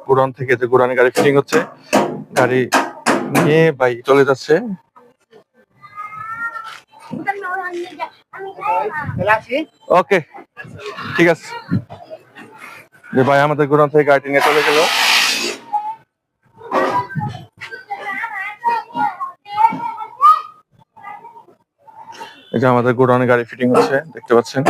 Godown থেকে যে গোডাউনে গাড়ি ফিটিং হচ্ছে, গাড়ি নিয়ে ভাই চলে যাচ্ছে। ওকে, ঠিক আছে। যে ভাই আমাদের গোডাউন থেকে গাড়ি নিয়ে চলে গেল। এই যে আমাদের গোডাউনে গাড়ি ফিটিং হচ্ছে, দেখতে পাচ্ছেন।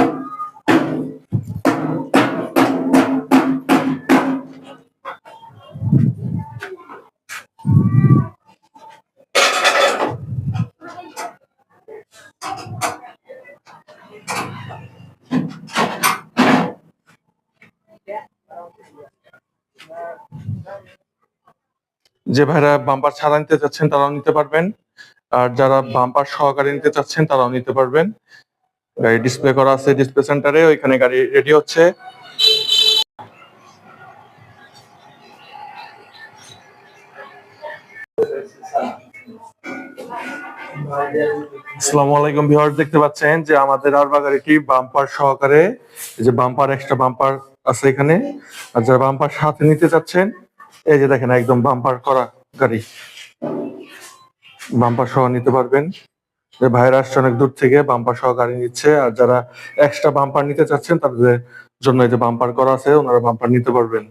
যে ভাইরা বাম্পার ছাড়া নিতে চাচ্ছেন তারাও নিতে পারবেন, আর যারা বাম্পার সহকারে নিতে চাচ্ছেন তারাও নিতে পারবেন। গাড়ি ডিসপ্লে করা আছে ডিসপ্লে সেন্টারে, ওইখানে গাড়ি রেডি হচ্ছে। আসসালামু আলাইকুম ভিউয়ার্স, দেখতে পাচ্ছেন যে আমাদের আরবা গাড়িটি বাম্পার সহকারে, যে বাম্পার এক্সট্রা বাম্পার আছে এখানে। আর যারা বাম্পার সাথে নিতে চাচ্ছেন, এই যে দেখেন একদম বাম্পার করা গাড়ি, বাম্পার সহ নিতে পারবেন। যে ভাইরা আসছে অনেক দূর থেকে, বাম্পার সহ গাড়ি নিচ্ছে। আর যারা এক্সট্রা বাম্পার নিতে চাচ্ছেন তাদের জন্য এই যে বাম্পার করা আছে, ওনারা বাম্পার নিতে পারবেন।